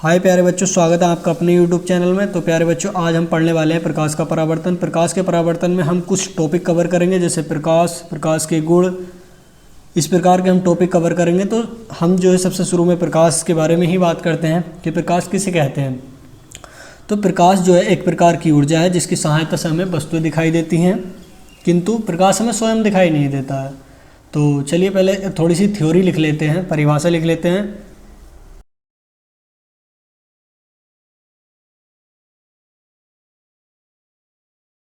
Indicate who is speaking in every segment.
Speaker 1: हाय प्यारे बच्चों, स्वागत है आपका अपने YouTube चैनल में। तो प्यारे बच्चों, आज हम पढ़ने वाले हैं प्रकाश का परावर्तन। प्रकाश के परावर्तन में हम कुछ टॉपिक कवर करेंगे, जैसे प्रकाश के गुण, इस प्रकार के हम टॉपिक कवर करेंगे। तो हम जो है सबसे शुरू में प्रकाश के बारे में ही बात करते हैं कि प्रकाश किसे कहते हैं। तो प्रकाश जो है एक प्रकार की ऊर्जा है जिसकी सहायता से हमें वस्तुएं दिखाई देती हैं, किंतु प्रकाश हमें स्वयं दिखाई नहीं देता है। तो चलिए पहले थोड़ी सी थ्योरी लिख लेते हैं, परिभाषा लिख लेते हैं।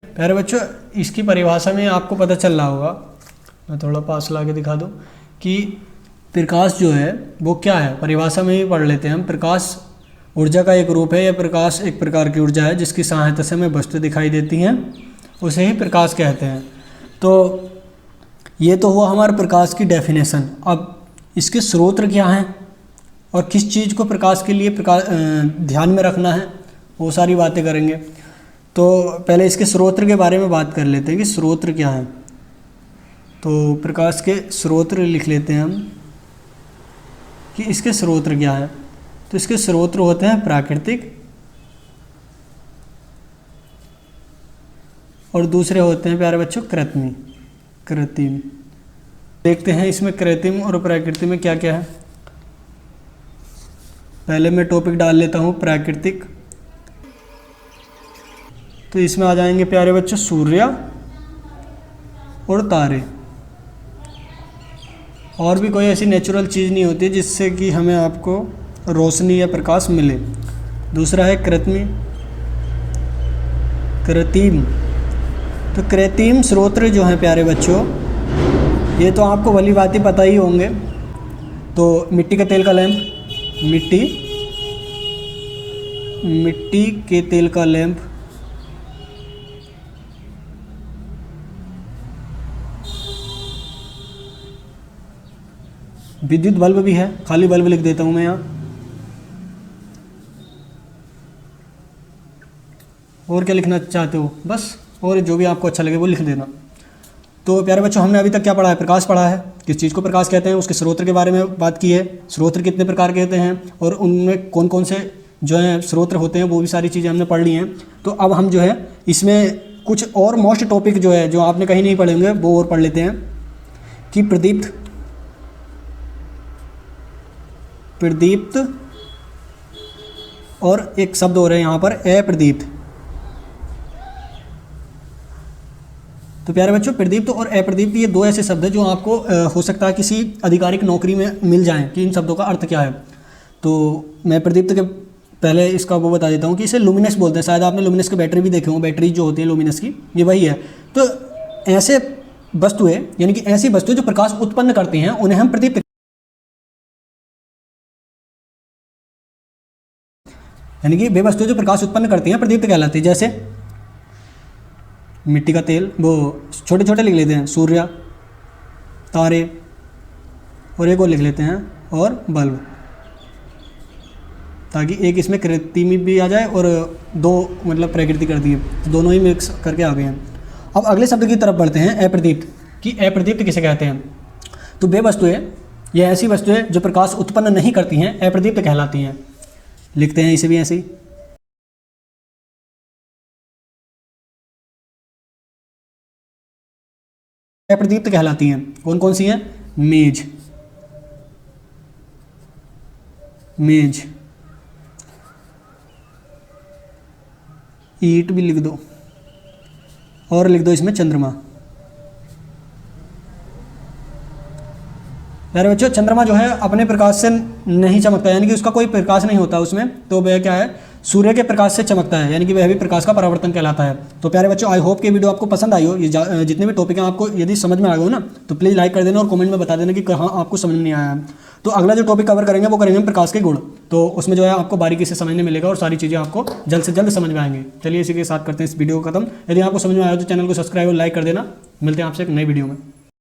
Speaker 1: प्यारे बच्चों, इसकी परिभाषा में आपको पता चल रहा होगा, मैं थोड़ा पास ला के दिखा दूँ कि प्रकाश जो है वो क्या है। परिभाषा में ही पढ़ लेते हैं हम। प्रकाश ऊर्जा का एक रूप है। यह प्रकाश एक प्रकार की ऊर्जा है जिसकी सहायता से हमें वस्तु दिखाई देती हैं, उसे ही प्रकाश कहते हैं। तो ये तो हुआ हमारे प्रकाश की डेफिनेशन। अब इसके स्रोत क्या हैं और किस चीज़ को प्रकाश के लिए ध्यान में रखना है, वो सारी बातें करेंगे। तो पहले इसके स्रोत के बारे में बात कर लेते हैं कि स्रोत क्या है। तो प्रकाश के स्रोत लिख लेते हैं हम कि इसके स्रोत क्या है। तो इसके स्रोत होते हैं प्राकृतिक और दूसरे होते हैं प्यारे बच्चों कृत्रिम। देखते हैं इसमें कृत्रिम और प्राकृतिक में क्या क्या है। पहले मैं टॉपिक डाल लेता हूँ प्राकृतिक। तो इसमें आ जाएंगे प्यारे बच्चों सूर्य और तारे। और भी कोई ऐसी नेचुरल चीज़ नहीं होती जिससे कि हमें आपको रोशनी या प्रकाश मिले। दूसरा है कृत्रिम। तो कृत्रिम स्रोत जो हैं प्यारे बच्चों, ये तो आपको भली बात ही पता ही होंगे। तो मिट्टी के तेल का लैंप, मिट्टी के तेल का लैंप, विद्युत बल्ब भी है, खाली बल्ब लिख देता हूँ मैं यहाँ। और क्या लिखना चाहते हो बस, और जो भी आपको अच्छा लगे वो लिख देना। तो प्यारे बच्चों, हमने अभी तक क्या पढ़ा है? प्रकाश पढ़ा है, किस चीज़ को प्रकाश कहते हैं, उसके स्रोत के बारे में बात की है। स्रोत कितने प्रकार के होते हैं और उनमें कौन कौन से जो हैं स्रोत होते हैं, वो भी सारी चीज़ें हमने पढ़ ली हैं। तो अब हम जो है इसमें कुछ और मोस्ट टॉपिक जो है, जो आपने कहीं नहीं पढ़े होंगे, वो और पढ़ लेते हैं कि प्रदीप्त और एक शब्द हो रहे हैं यहाँ पर अप्रदीप्त। तो प्यारे बच्चों, प्रदीप्त और अप्रदीप्त ये दो ऐसे शब्द हैं जो आपको हो सकता है किसी आधिकारिक नौकरी में मिल जाएं कि इन शब्दों का अर्थ क्या है। तो मैं प्रदीप्त के पहले इसका वो बता देता हूँ कि इसे लुमिनस बोलते हैं। शायद आपने लुमिनस के बैटरी भी देखे हों, बैटरी जो होती है लुमिनस की, ये वही है। तो ऐसे वस्तुएं, यानी कि ऐसी वस्तुएं जो प्रकाश उत्पन्न करती हैं, उन्हें हम प्रदीप्त, यानी कि वे वस्तुएं जो प्रकाश उत्पन्न करती हैं प्रदीप्त कहलाती है। जैसे मिट्टी का तेल, वो छोटे छोटे लिख लेते हैं, सूर्य, तारे, और एक और लिख लेते हैं और बल्ब, ताकि एक इसमें कृत्रिम भी आ जाए और दो मतलब प्रकृति कर दिए, तो दोनों ही मिक्स करके आ गए हैं। अब अगले शब्द की तरफ बढ़ते हैं, अप्रदीप्त। कि अप्रदीप्त किसे कहते हैं? तो वे वस्तुएं, ये ऐसी वस्तुएं जो प्रकाश उत्पन्न नहीं करती हैं, अप्रदीप्त कहलाती हैं। लिखते हैं इसे भी ऐसे ही। अप्रदीप्त कहलाती हैं। कौन कौन सी हैं? मेज, ईंट भी लिख दो, और लिख दो इसमें चंद्रमा। यार बच्चों, चंद्रमा जो है अपने प्रकाश से नहीं चमकता, यानी कि उसका कोई प्रकाश नहीं होता उसमें। तो वह क्या है? सूर्य के प्रकाश से चमकता है, यानी कि वह भी प्रकाश का परावर्तन कहलाता है। तो प्यारे बच्चों, आई होप कि वीडियो आपको पसंद आई हो। ये जितने भी टॉपिक हैं आपको यदि समझ में आ गए हो ना, तो प्लीज़ लाइक कर देना और कमेंट में बता देना कि कहाँ आपको समझ में नहीं आया है। तो अगला जो टॉपिक कवर करेंगे वो करेंगे प्रकाश के गुण। तो उसमें जो है आपको बारीकी से समझने मिलेगा और सारी चीज़ें आपको जल्द से जल्द समझ में आएंगी। चलिए इसी के साथ करते हैं इस वीडियो को खत्म। यदि आपको समझ में आया तो चैनल को सब्सक्राइब और लाइक कर देना। मिलते हैं आपसे एक नई वीडियो में।